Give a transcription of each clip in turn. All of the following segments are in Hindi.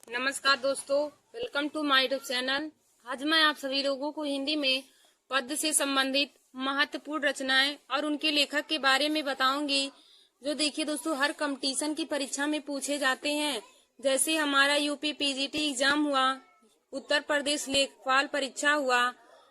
नमस्कार दोस्तों, welcome to my YouTube channel. आज मैं आप सभी लोगों को हिंदी में पद्य से संबंधित महत्वपूर्ण रचनाएं और उनके लेखक के बारे में बताऊंगी, जो देखिए दोस्तों हर कंपटीशन की परीक्षा में पूछे जाते हैं। जैसे हमारा यूपी पीजीटी एग्जाम हुआ, उत्तर प्रदेश लेखपाल परीक्षा हुआ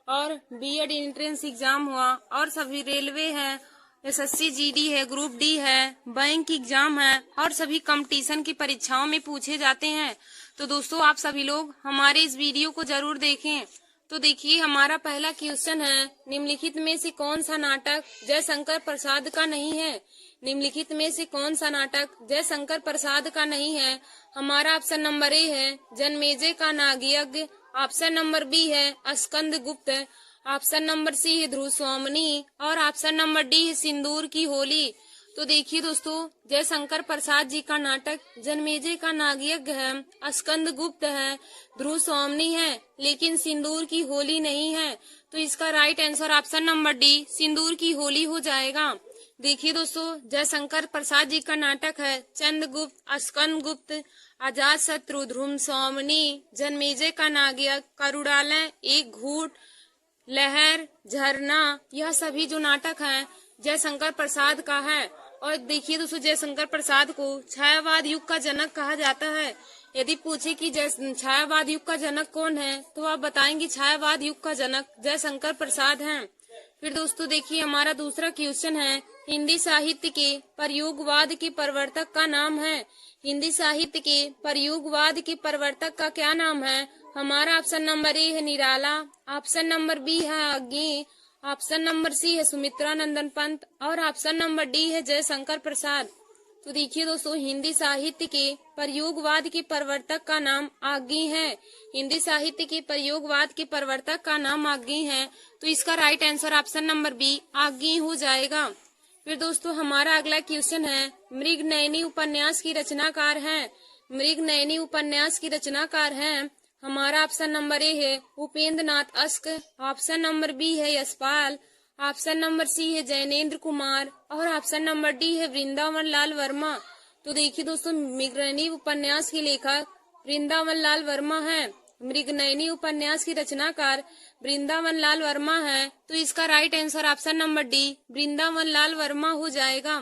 और बीएड एंट्रेंस एग्जाम हुआ और सभी रेलवे है, एसएससी जीडी है, ग्रुप डी है, बैंक एग्जाम है और सभी कंपटीशन की परीक्षाओं में पूछे जाते हैं। तो दोस्तों आप सभी लोग हमारे इस वीडियो को जरूर देखें। तो देखिए हमारा पहला क्वेश्चन है, निम्नलिखित में से कौन सा नाटक जयशंकर प्रसाद का नहीं है। निम्नलिखित में से कौन सा नाटक जयशंकर प्रसाद का नहीं है। हमारा ऑप्शन नंबर ए है जन्मेजय का नागयज्ञ, ऑप्शन नंबर बी है स्कंद गुप्त, ऑप्शन नंबर सी है ध्रुव स्वामिनी और ऑप्शन नंबर डी है सिंदूर की होली। तो देखिए दोस्तों जयशंकर प्रसाद जी का नाटक जन्मेजय का नागयज्ञ है, स्कंद गुप्त है, ध्रुव स्वामिनी है, लेकिन सिंदूर की होली नहीं है। तो इसका right answer option number D Sindoor ki Holi हो जाएगा। देखिए दोस्तों जयशंकर प्रसाद जी का नाटक है चंद्रगुप्त, स्कंद गुप्त, अजात शत्रु, ध्रुव स्वामिनी, जन्मेजय का नागयज्ञ, करुणालय, एक घूट, लहर, झरना, यह सभी जो नाटक हैं जयशंकर प्रसाद का है। और देखिए दोस्तों जयशंकर प्रसाद को छायावाद युग का जनक कहा जाता है। यदि पूछे कि छायावाद युग का जनक कौन है तो आप बताएंगे छायावाद युग का जनक जयशंकर प्रसाद हैं। फिर दोस्तों देखिए हमारा दूसरा क्वेश्चन है, हिंदी साहित्य के प्रयोगवाद के प्रवर्तक का नाम है। हिंदी साहित्य के प्रयोगवाद के प्रवर्तक का क्या नाम है। हमारा ऑप्शन नंबर ए है निराला, ऑप्शन नंबर बी है अज्ञे, ऑप्शन नंबर सी है सुमित्रा नंदन पंत और ऑप्शन नंबर डी है जयशंकर प्रसाद। तो देखिए दोस्तों हिंदी साहित्य के प्रयोगवाद के प्रवर्तक का नाम आज्ञे है। हिंदी साहित्य के प्रयोगवाद के प्रवर्तक का नाम आज्ञे है। तो इसका right answer option number B Agyeya हो जाएगा। फिर दोस्तों हमारा अगला क्वेश्चन है, मृगनयनी उपन्यास की रचनाकार है। मृगनयनी उपन्यास की रचनाकार है। हमारा ऑप्शन नंबर ए है Upendra Nath ask, option number B है यशपाल, ऑप्शन नंबर सी है जैनेन्द्र कुमार और ऑप्शन नंबर डी है वृंदावन लाल वर्मा। तो देखिए दोस्तों मृगनयनी उपन्यास के लेखक वृंदावन लाल वर्मा है। मृगनयनी उपन्यास की रचनाकार वृंदावन लाल वर्मा है। तो इसका right answer option number D Vrindavan Lal Verma हो जाएगा।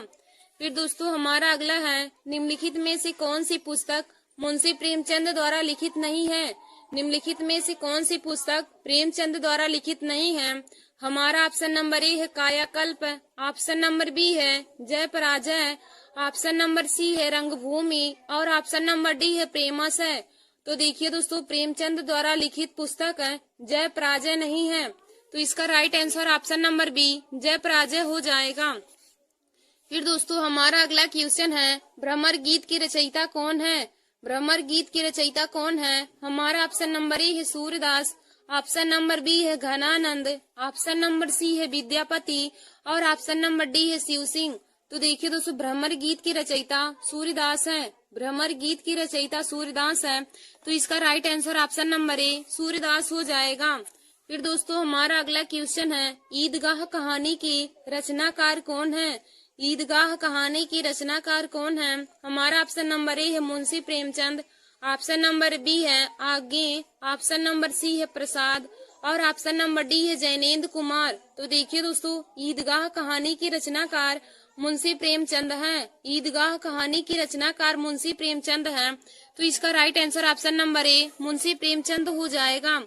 फिर दोस्तों हमारा अगला है, निम्नलिखित में से कौन सी पुस्तक मुंशी प्रेमचंद द्वारा लिखित नहीं है। निम्नलिखित में से कौन सी पुस्तक प्रेमचंद द्वारा लिखित नहीं है। हमारा ऑप्शन नंबर ए है कायाकल्प, ऑप्शन नंबर बी है जय पराजय, ऑप्शन नंबर सी है रंगभूमि और ऑप्शन नंबर डी है प्रेमाशय। तो देखिए दोस्तों प्रेमचंद द्वारा लिखित पुस्तक है जय पराजय नहीं है। तो इसका right answer option number B जय पराजय हो जाएगा। फिर दोस्तों हमारा अगला क्वेश्चन है, भ्रमर गीत की रचयिता कौन है। भ्रमर गीत की रचयिता कौन है। हमारा ऑप्शन नंबर ए है सूरदास, ऑप्शन नंबर बी है घनानंद, ऑप्शन नंबर सी है विद्यापति और ऑप्शन नंबर डी है शिव सिंह। तो देखिए दोस्तों भ्रमर गीत की रचयिता सूरदास है। भ्रमर गीत की रचयिता सूरदास है। तो इसका राइट आंसर ऑप्शन नंबर ए सूरदास हो जाएगा। फिर दोस्तों हमारा अगला क्वेश्चन है, ईदगाह कहानी की रचनाकार कौन है। ईदगाह कहानी की रचनाकार कौन है। हमारा ऑप्शन नंबर ए है Munshi Premchand, option number B है आज्ञे, ऑप्शन नंबर सी है प्रसाद और ऑप्शन नंबर डी है जैनेन्द्र कुमार। तो देखिए दोस्तों ईदगाह कहानी की रचनाकार मुंशी प्रेमचंद हैं। ईदगाह कहानी की रचनाकार मुंशी प्रेमचंद हैं। तो इसका राइट आंसर ऑप्शन नंबर ए मुंशी प्रेमचंद हो जाएगा।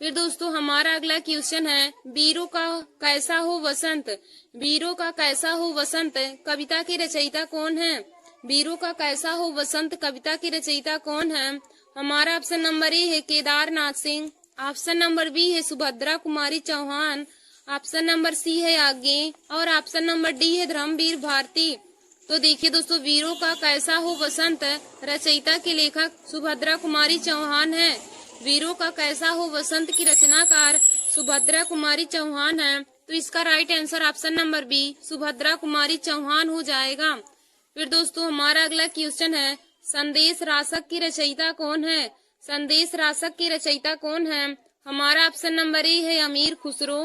फिर दोस्तों हमारा अगला क्वेश्चन है, वीरों का कैसा हो वसंत। वीरों का कैसा हो वसंत कविता की रचयिता कौन है। वीरों का कैसा हो वसंत कविता की रचयिता कौन है। हमारा ऑप्शन नंबर ए है Kedarnath Singh, option number B है Subhadra Kumari Chauhan, option number C है आज्ञे और ऑप्शन नंबर डी है धर्मवीर भारती। तो देखिए दोस्तों वीरों का कैसा हो वसंत रचयिता के लेखक सुभद्रा कुमारी चौहान है। वीरों का कैसा हो वसंत की रचनाकार सुभद्रा कुमारी चौहान है। तो इसका right answer option number B Subhadra Kumari Chauhan हो जाएगा। फिर दोस्तों हमारा अगला क्वेश्चन है, संदेश रासक की रचयिता कौन है। संदेश रासक की रचयिता कौन है। हमारा ऑप्शन नंबर ए है अमीर खुसरो,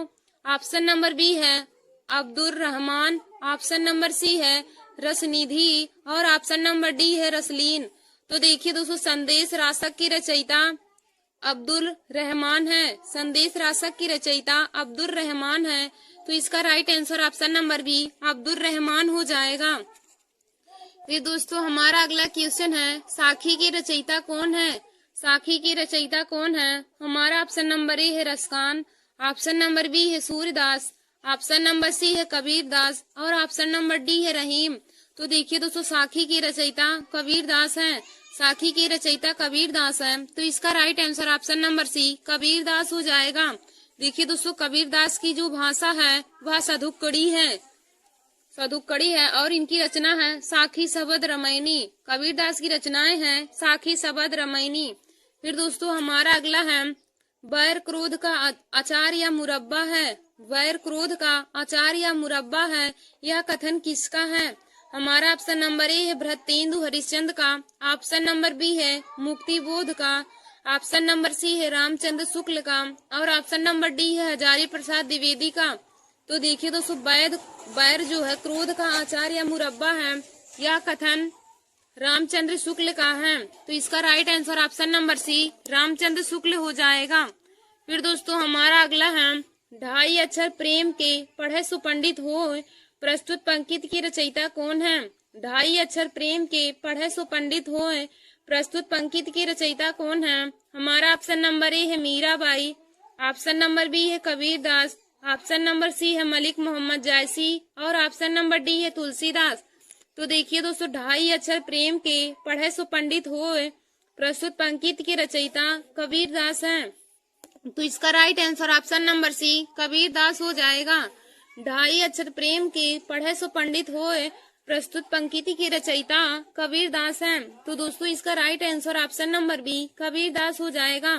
ऑप्शन नंबर बी है Abdul Rahman, option number C है रसनिधि और ऑप्शन नंबर डी है रसलीन। तो देखिए दोस्तों, संदेश रासक की रचयिता अब्दुल रहमान है। संदेश रासक की रचयिता अब्दुल रहमान है। तो इसका right answer option number B Abdul Rahman हो जाएगा। फिर दोस्तों हमारा अगला क्वेश्चन है, साखी की रचयिता कौन है? साखी की रचयिता कौन है? हमारा ऑप्शन नंबर ए है रसखान, ऑप्शन नंबर बी है सूरदास, ऑप्शन नंबर सी है कबीर दास और ऑप्शन नंबर डी है रहीम। तो देखिए दोस्तों, साखी की रचयिता कबीर दास है। साखी की रचयिता कबीर दास है। तो इसका right answer option number C Kabir Das हो जाएगा। देखिए दोस्तों, कबीर दास की जो भाषा है वह सधुक्कड़ी है, सधुक्कड़ी है और इनकी रचना है साखी शबद रामायणी। कबीर दास की रचनाएं हैं साखी शबद रामायणी। फिर दोस्तों हमारा अगला है, वैर क्रोध का अचार या मुरब्बा है। वैर क्रोध का अचार या मुरब्बा है, यह कथन किसका है? हमारा ऑप्शन नंबर ए है भ्रतेंदु हरिश्चंद्र का, ऑप्शन नंबर बी है मुक्ति बोध का, ऑप्शन नंबर सी है रामचंद्र शुक्ल का और ऑप्शन नंबर डी है हजारी प्रसाद द्विवेदी का। तो देखिए दोस्तों, वैर जो है क्रोध का आचार या मुरब्बा है, यह कथन रामचंद्र शुक्ल का है। तो इसका right answer option number C Ramchandra Shukla हो जाएगा। फिर दोस्तों हमारा अगला है, ढाई अक्षर प्रेम के पढ़े सुपंडित हो, प्रस्तुत पंक्ति की रचयिता कौन है? ढाई अक्षर प्रेम के पढ़े सुपंडित हो, प्रस्तुत पंक्ति की रचयिता कौन है? हमारा ऑप्शन नंबर ए है मीराबाई, ऑप्शन नंबर बी है Kabir Das, option number C है मलिक मोहम्मद जायसी और ऑप्शन नंबर डी है तुलसीदास। तो देखिए दोस्तों, ढाई अक्षर प्रेम के पढ़े सुपंडित हो, प्रस्तुत पंक्ति की रचयिता कबीर दास है। तो इसका right answer option number C Kabir Das हो जाएगा। ढाई अक्षर प्रेम के पढ़े सुपंडित हो, प्रस्तुत पंक्ति की रचयिता कबीर दास है। तो दोस्तों इसका right answer option number B Kabir Das हो जाएगा।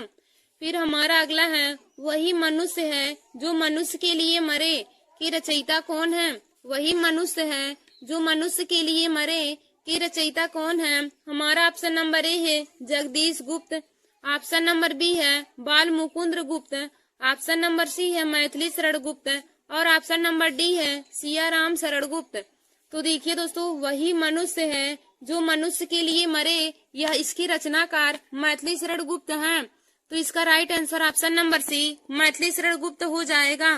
फिर हमारा अगला है, वही मनुष्य है जो मनुष्य के लिए मरे की रचयिता कौन है? वही मनुष्य है जो मनुष्य के लिए मरे की रचयिता कौन है? हमारा ऑप्शन नंबर ए है जगदीश गुप्त, ऑप्शन नंबर बी है बाल मुकुंद गुप्त, ऑप्शन नंबर सी है मैथिली शरण गुप्त और ऑप्शन नंबर डी है सियाराम शरण गुप्त। तो देखिए दोस्तों, वही मनुष्य है जो मनुष्य के लिए मरे, यह इसके रचनाकार मैथिली शरण गुप्त हैं। तो इसका right answer option number C Maithili Sharan Gupt हो जाएगा।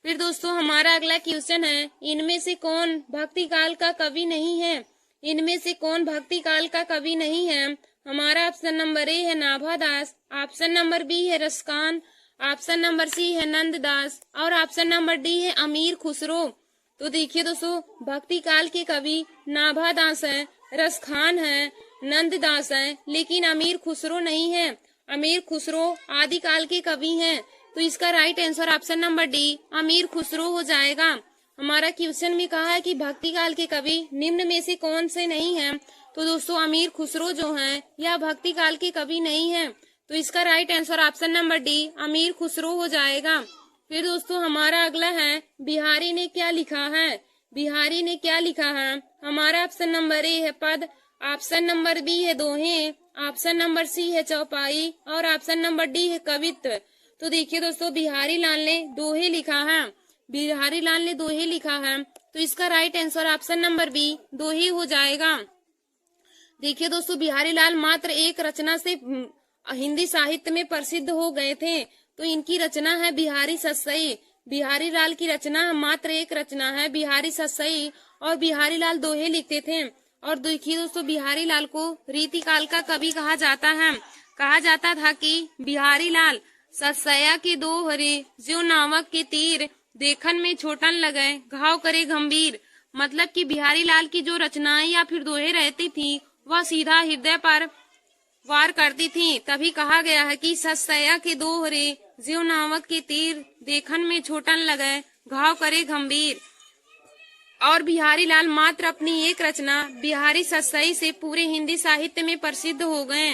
फिर दोस्तों हमारा अगला क्वेश्चन है, इनमें से कौन भक्ति काल का कवि नहीं है? इनमें से कौन भक्ति काल का कवि नहीं है? हमारा ऑप्शन नंबर ए है नाभादास, ऑप्शन नंबर बी है रसखान, ऑप्शन नंबर सी है नंददास और ऑप्शन नंबर डी है अमीर खुसरो। तो देखिए दोस्तों, भक्ति काल के कवि नाभादास है, रसखान है, नंददास है, लेकिन अमीर खुसरो नहीं है। अमीर खुसरो आदिकाल के कवि हैं। तो इसका right answer option number D अमीर खुसरो हो जाएगा। हमारा क्वेश्चन में कहा है कि भक्ति काल के कवि निम्न में से कौन से नहीं हैं? तो दोस्तों अमीर खुसरो जो हैं यह भक्ति काल के कवि नहीं है। तो इसका right answer option number D अमीर खुसरो हो जाएगा। फिर दोस्तों हमारा अगला है, बिहारी ने क्या लिखा है? बिहारी ने क्या लिखा है? हमारा ऑप्शन नंबर ए है पद, ऑप्शन नंबर बी है दोहे, ऑप्शन नंबर सी है चौपाई और ऑप्शन नंबर डी है कवित्व। तो देखिए दोस्तों, बिहारी लाल ने दोहे लिखा है, बिहारी लाल ने दोहे लिखा है। तो इसका right answer option number B दोहे हो जाएगा। देखिए दोस्तों, बिहारी लाल मात्र एक रचना से हिंदी साहित्य में प्रसिद्ध हो गए थे। तो इनकी रचना है बिहारी सतसई। बिहारी लाल की रचना मात्र एक रचना है बिहारी सतसई और बिहारी लाल दोहे लिखते थे। और देखिए दोस्तों, बिहारी लाल को रीति काल का कवि कहा जाता है। कहा जाता था कि बिहारी लाल सतसया के दो हरे ज्यो नावक के तीर, देखन में छोटन लगे घाव करे गंभीर। मतलब कि बिहारी लाल की जो रचनाएं या फिर दोहे रहती थी वह सीधा हृदय पर वार करती थी। तभी कहा गया है कि सतसया के दो हरे ज्यो नावक के तीर, देखन में छोटन लगे घाव करे गंभीर। और बिहारी लाल मात्र अपनी एक रचना बिहारी सतसई से पूरे हिंदी साहित्य में प्रसिद्ध हो गए।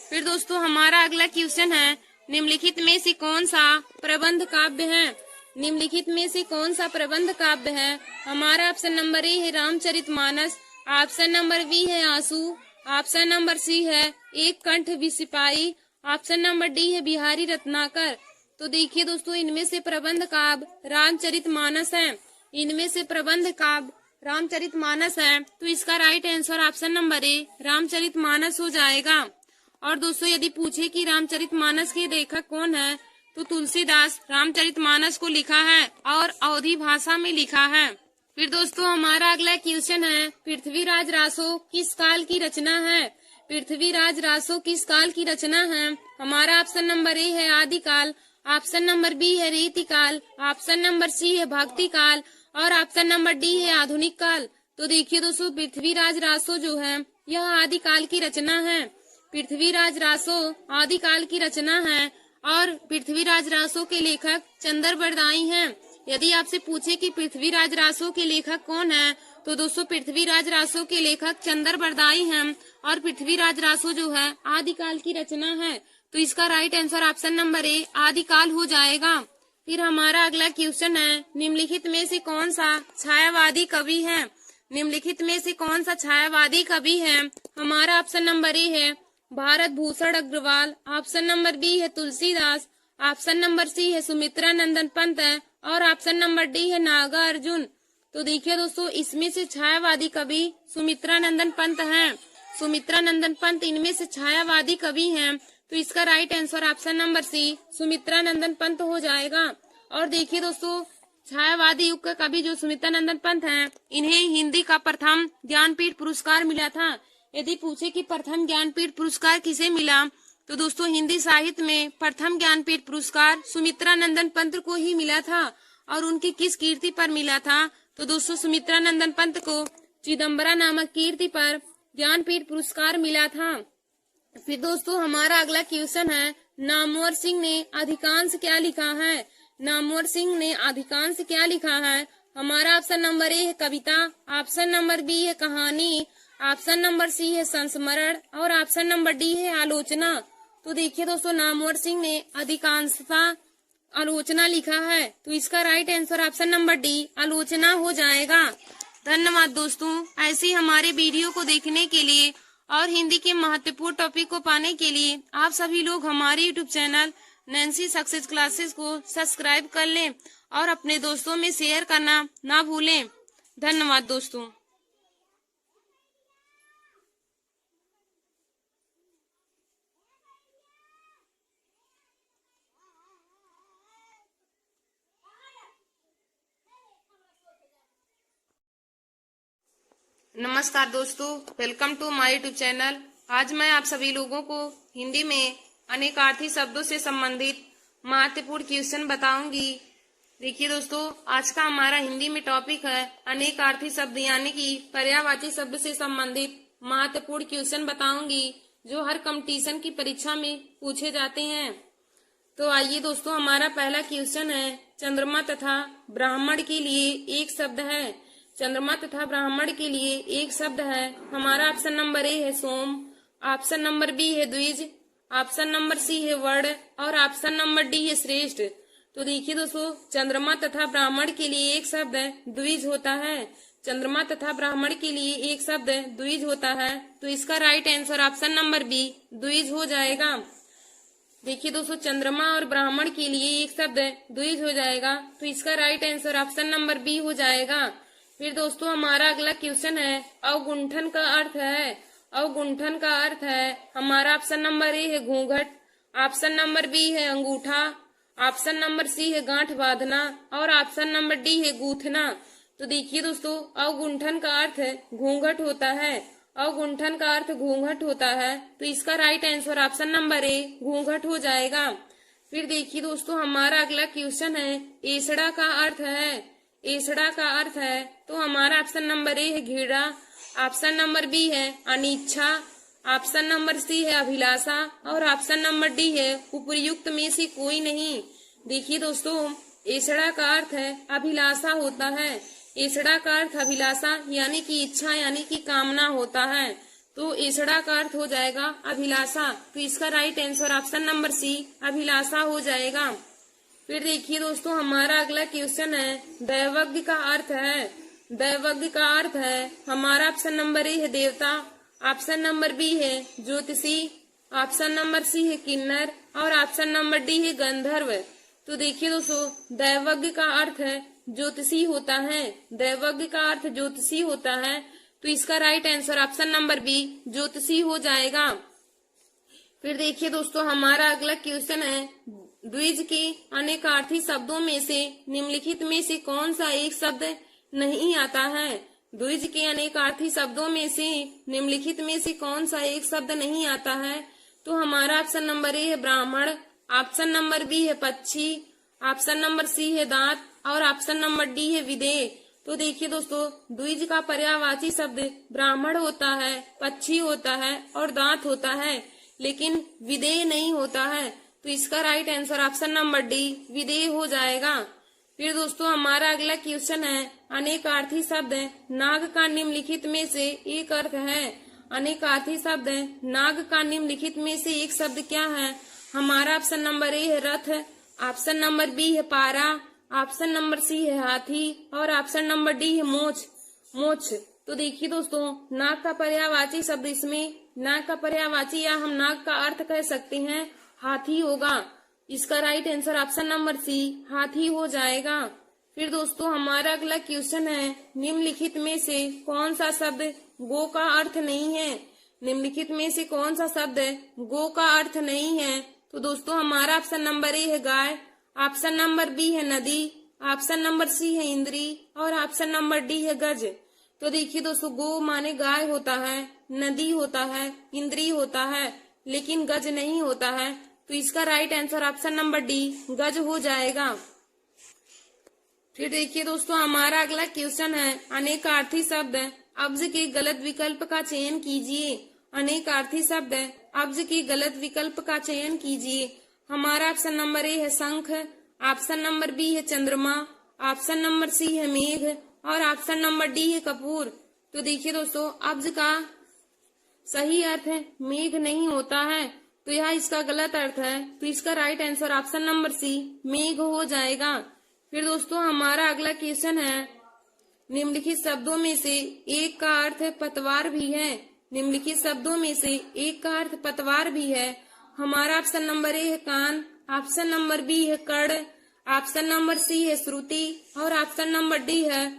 फिर दोस्तों हमारा अगला क्वेश्चन है, निम्नलिखित में से कौन सा प्रबंध काव्य है? निम्नलिखित में से कौन सा प्रबंध काव्य है? हमारा ऑप्शन नंबर ए है रामचरितमानस, ऑप्शन नंबर बी है आंसू, ऑप्शन नंबर सी है एक कंठ विसिपाई, ऑप्शन नंबर डी है बिहारी रत्नाकर। तो देखिए दोस्तों, इनमें से प्रबंध काव्य रामचरितमानस है। इनमें से प्रबंध काव्य रामचरितमानस है, तो इसका राइट आंसर ऑप्शन नंबर ए रामचरितमानस हो जाएगा। और दोस्तों यदि पूछे कि रामचरितमानस के लेखक कौन है, तो तुलसीदास रामचरितमानस को लिखा है और अवधी भाषा में लिखा है। फिर दोस्तों हमारा अगला क्वेश्चन है, पृथ्वीराज रासो किस काल की रचना है? पृथ्वीराज रासो किस काल की रचना है? हमारा ऑप्शन नंबर ए है आदिकाल, ऑप्शन नंबर बी है रीतिकाल, ऑप्शन नंबर सी है भक्ति काल और ऑप्शन नंबर डी है आधुनिक काल। तो देखिए दोस्तों पृथ्वीराज रासो जो है यह आदिकाल की रचना है। पृथ्वीराज रासो आदिकाल की रचना है और पृथ्वीराज रासो के लेखक चंद्र बरदाई हैं। यदि आपसे पूछे कि पृथ्वीराज रासो के लेखक कौन है, तो दोस्तों पृथ्वीराज रासो के लेखक चंद्र बरदाई हैं और पृथ्वीराज रासो जो है आदिकाल की रचना है। तो इसका राइट आंसर ऑप्शन नंबर ए आदिकाल हो जाएगा। फिर हमारा अगला क्वेश्चन है, निम्नलिखित में से कौन सा छायावादी कवि है? निम्नलिखित में से कौन सा छायावादी कवि है? हमारा ऑप्शन नंबर ए है Bharat Bhushan Agrawal, option number B है तुलसीदास, ऑप्शन नंबर सी है सुमित्रा नंदन पंत है और ऑप्शन नंबर डी है नागार्जुन। तो देखिए दोस्तों इसमें से छायावादी कवि सुमित्रा नंदन पंत हैं। सुमित्रा नंदन पंत इनमें से छायावादी कवि हैं। तो इसका right answer option number C Sumitranandan Pant हो जाएगा। और देखिए दोस्तों छायावादी युग का कवि जो सुमित्रा नंदन पंत हैं, इन्हें हिंदी का प्रथम ज्ञानपीठ पुरस्कार मिला था। यदि पूछे कि प्रथम ज्ञानपीठ पुरस्कार किसे मिला, तो दोस्तों हिंदी साहित्य में प्रथम ज्ञानपीठ पुरस्कार सुमित्रा नंदन पंत को ही मिला था। और उनकी किस कीर्ति पर मिला था, तो दोस्तों सुमित्रा नंदन पंत को चिदम्बरा नामक कीर्ति पर ज्ञानपीठ पुरस्कार मिला था। फिर दोस्तों हमारा अगला क्वेश्चन है, नामवर सिंह ने अधिकांश क्या लिखा है? नामवर सिंह ने अधिकांश क्या लिखा है? हमारा ऑप्शन नंबर ए है कविता, ऑप्शन नंबर बी है कहानी, ऑप्शन नंबर सी है संस्मरण और ऑप्शन नंबर डी है आलोचना। तो देखिए दोस्तों नामवर सिंह ने अधिकांशता आलोचना लिखा है। तो इसका right answer option number D आलोचना हो जाएगा। धन्यवाद दोस्तों। ऐसे हमारे वीडियो को देखने के लिए और हिंदी के महत्वपूर्ण टॉपिक को पाने के लिए आप सभी लोग हमारे YouTube channel Nancy success classes को सब्सक्राइब कर लें और अपने दोस्तों में शेयर करना ना भूलें। धन्यवाद दोस्तों। नमस्कार दोस्तों, welcome to my YouTube channel. आज मैं आप सभी लोगों को हिंदी में अनेकार्थी शब्दों से संबंधित महत्वपूर्ण क्वेश्चन बताऊंगी। देखिए दोस्तों आज का हमारा हिंदी में टॉपिक है अनेकार्थी शब्द यानी कि पर्यायवाची शब्द से संबंधित महत्वपूर्ण क्वेश्चन बताऊंगी जो हर कंपटीशन की परीक्षा में पूछे जाते हैं। तो आइए दोस्तों हमारा पहला क्वेश्चन है, चंद्रमा तथा ब्राह्मण के लिए एक शब्द है। चंद्रमा तथा ब्राह्मण के लिए एक शब्द है। हमारा ऑप्शन नंबर ए है सोम, ऑप्शन नंबर बी है द्विज, ऑप्शन नंबर सी है वर्ण और ऑप्शन नंबर डी है श्रेष्ठ। तो देखिए दोस्तों चंद्रमा तथा ब्राह्मण के लिए एक शब्द द्विज होता है। चंद्रमा तथा ब्राह्मण के लिए एक शब्द द्विज होता है। तो इसका right answer option number B द्विज हो जाएगा। देखिए दोस्तों चंद्रमा और ब्राह्मण के लिए एक शब्द द्विज हो जाएगा। तो इसका right answer option number B हो जाएगा। फिर दोस्तों हमारा अगला क्वेश्चन है, अवगुंठन का अर्थ है। अवगुंठन का अर्थ है। हमारा ऑप्शन नंबर ए है घूंघट, ऑप्शन नंबर बी है अंगूठा, ऑप्शन नंबर सी है गांठ बांधना और ऑप्शन नंबर डी है गूंथना। तो देखिए दोस्तों अवगुंठन का अर्थ घूंघट होता है। अवगुंठन का अर्थ घूंघट होता है। तो इसका राइट आंसर ऑप्शन नंबर ए घूंघट हो जाएगा। फिर देखिए दोस्तों हमारा अगला क्वेश्चन है, एसड़ा का अर्थ है। एसड़ा का अर्थ है। तो हमारा ऑप्शन नंबर ए है घृणा, ऑप्शन नंबर बी है अनिच्छा, ऑप्शन नंबर सी है अभिलाषा और ऑप्शन नंबर डी है उपर्युक्त में से कोई नहीं। देखिए दोस्तों एसड़ा का अर्थ है अभिलाषा होता है। एसड़ा का अर्थ अभिलाषा यानी कि इच्छा यानी कि कामना होता है। तो एसड़ा का अर्थ हो जाएगा अभिलाषा। तो इसका right answer option number C अभिलाषा हो जाएगा। फिर देखिए दोस्तों हमारा अगला क्वेश्चन है, दैवज्ञ का अर्थ है। दैवज्ञ का अर्थ है। हमारा ऑप्शन नंबर ए है देवता, ऑप्शन नंबर बी है ज्योतिषी, ऑप्शन नंबर सी है किन्नर और ऑप्शन नंबर डी है गंधर्व। तो देखिए दोस्तों दैवज्ञ का अर्थ है ज्योतिषी होता है। दैवज्ञ का अर्थ ज्योतिषी होता है, तो इसका right answer option number B ज्योतिषी हो जाएगा। फिर देखिए दोस्तों, हमारा अगला क्वेश्चन है, द्विज के अनेकार्थी शब्दों में से निम्नलिखित में से कौन सा एक शब्द नहीं आता है। द्विज के अनेकार्थी शब्दों में से निम्नलिखित में से कौन सा एक शब्द नहीं आता है। तो हमारा ऑप्शन नंबर ए है ब्राह्मण, ऑप्शन नंबर बी है पक्षी, ऑप्शन नंबर सी है दांत और ऑप्शन नंबर डी है विदेह। तो देखिए दोस्तों, द्विज का पर्यायवाची शब्द ब्राह्मण होता है, पक्षी होता है और दांत होता है, लेकिन विदेह नहीं होता है। तो इसका right answer option number D विदेह हो जाएगा। फिर दोस्तों, हमारा अगला क्वेश्चन है, अनेकार्थी शब्द नाग का निम्नलिखित में से एक अर्थ है। अनेकार्थी शब्द नाग का निम्नलिखित में से एक शब्द क्या है। हमारा ऑप्शन नंबर ए है रथ, ऑप्शन नंबर बी है पारा, ऑप्शन नंबर सी है हाथी और ऑप्शन नंबर डी है मोछ। तो देखिए दोस्तों, नाग का पर्यायवाची शब्द इसमें, नाग का पर्यायवाची या हम नाग का अर्थ कह सकते हैं हाथी होगा। इसका right answer option number C हाथी हो जाएगा। फिर दोस्तों, हमारा अगला क्वेश्चन है, निम्नलिखित में से कौन सा शब्द गो का अर्थ नहीं है। निम्नलिखित में से कौन सा शब्द गो का अर्थ नहीं है। तो दोस्तों, हमारा ऑप्शन नंबर ए है गाय, ऑप्शन नंबर बी है नदी, ऑप्शन नंबर सी है इंद्री और ऑप्शन नंबर डी है गज। तो देखिए दोस्तों, गो माने गाय होता है, नदी होता है, इंद्री होता है, लेकिन गज नहीं होता है। तो इसका right answer option number D गज हो जाएगा। फिर देखिए दोस्तों, हमारा अगला क्वेश्चन है, अनेकार्थी शब्द अब्ज के गलत विकल्प का चयन कीजिए। अनेकार्थी शब्द अब्ज के गलत विकल्प का चयन कीजिए। हमारा ऑप्शन नंबर ए है शंख, ऑप्शन नंबर बी है चंद्रमा, ऑप्शन नंबर सी है मेघ और ऑप्शन नंबर डी है कपूर। तो देखिए दोस्तों, अब्ज का सही अर्थ है मेघ नहीं होता है, तो यह इसका गलत अर्थ है। तो इसका right answer option number C मेघ हो जाएगा। फिर दोस्तों, हमारा अगला क्वेश्चन है, निम्नलिखित शब्दों में से एक का अर्थ पतवार भी है। निम्नलिखित शब्दों में से एक का अर्थ पतवार भी है। हमारा ऑप्शन नंबर ए है कान, ऑप्शन नंबर बी है कड़, ऑप्शन नंबर सी है श्रुति और ऑप्शन नंबर डी है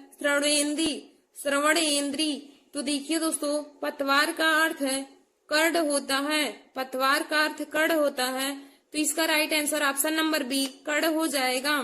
श्रवणेंद्री। तो देखिए दोस्तों, पतवार का अर्थ है कड़ होता है, पतवार का अर्थ कड़ होता है, तो इसका right answer option number B कड़ हो जाएगा।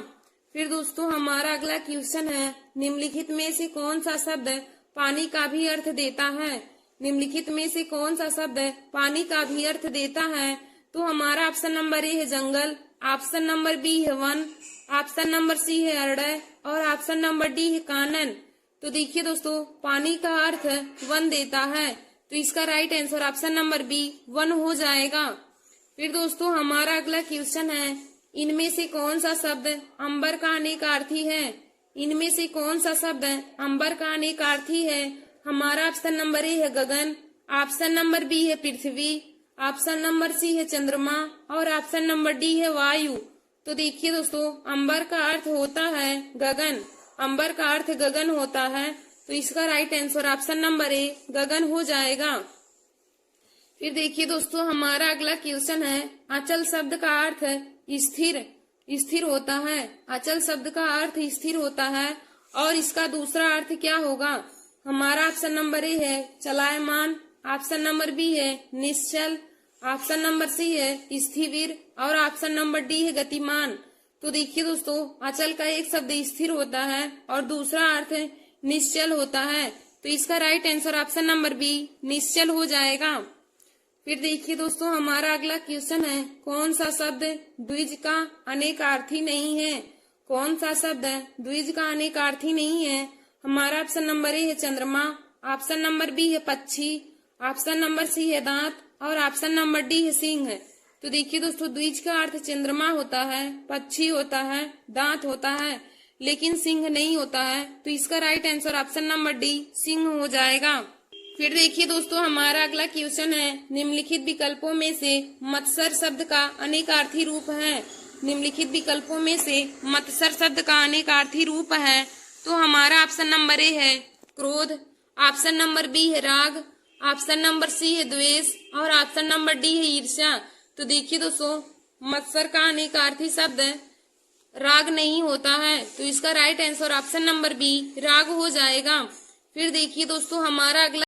फिर दोस्तों, हमारा अगला क्वेश्चन है, निम्नलिखित में से कौन सा शब्द पानी का भी अर्थ देता है। निम्नलिखित में से कौन सा शब्द पानी का भी अर्थ देता है। तो हमारा ऑप्शन नंबर ए है जंगल, ऑप्शन नंबर बी है वन, ऑप्शन नंबर सी है अरण्य और ऑप्शन नंबर डी है कानन। तो देखिए दोस्तों, पानी का अर्थ वन देता है, तो इसका right answer option number B वन हो जाएगा। फिर दोस्तों, हमारा अगला क्वेश्चन है, इनमें से कौन सा शब्द अंबर का अनेकार्थी है। इनमें से कौन सा शब्द अंबर का अनेकार्थी है। हमारा ऑप्शन नंबर ए है गगन, ऑप्शन नंबर बी है पृथ्वी, ऑप्शन नंबर सी है चंद्रमा और ऑप्शन नंबर डी है वायु। तो देखिए दोस्तों, अंबर का अर्थ होता है गगन, अंबर का अर्थ गगन होता है, तो इसका right answer option number A गगन हो जाएगा। फिर देखिए दोस्तों, हमारा अगला क्वेश्चन है, अचल शब्द का अर्थ स्थिर होता है। अचल शब्द का अर्थ स्थिर होता है और इसका दूसरा अर्थ क्या होगा। हमारा ऑप्शन नंबर ए है चलायमान, ऑप्शन नंबर बी है निश्चल, ऑप्शन नंबर सी है स्थिर और ऑप्शन नंबर डी है गतिमान। तो देखिए दोस्तों, अचल का एक शब्द स्थिर होता है और दूसरा अर्थ निश्चल होता है, तो इसका right answer option number B निश्चल हो जाएगा। फिर देखिए दोस्तों, हमारा अगला क्वेश्चन है, कौन सा शब्द द्विज का अनेकार्थी नहीं है। कौन सा शब्द द्विज का अनेकार्थी नहीं है। हमारा ऑप्शन नंबर ए है चंद्रमा, ऑप्शन नंबर बी है पक्षी, ऑप्शन नंबर सी है दांत और ऑप्शन नंबर डी है सिंह। तो देखिए दोस्तों, द्विज का अर्थ चंद्रमा होता है, पक्षी होता है, दांत होता है, लेकिन सिंह नहीं होता है, तो इसका right answer option number D Singh हो जाएगा। फिर देखिए दोस्तों, हमारा अगला क्वेश्चन है, निम्नलिखित विकल्पों में से मत्सर शब्द का अनेकार्थी रूप है। निम्नलिखित विकल्पों में से मत्सर शब्द का अनेकार्थी रूप है। तो हमारा ऑप्शन नंबर ए है क्रोध, ऑप्शन नंबर बी है राग, ऑप्शन नंबर सी है द्वेष और ऑप्शन नंबर डी है ईर्ष्या। तो देखिए दोस्तों, मत्सर का अनेकार्थी शब्द राग नहीं होता है। तो इसका right answer option number B राग हो जाएगा। फिर देखिए दोस्तों हमारा अगला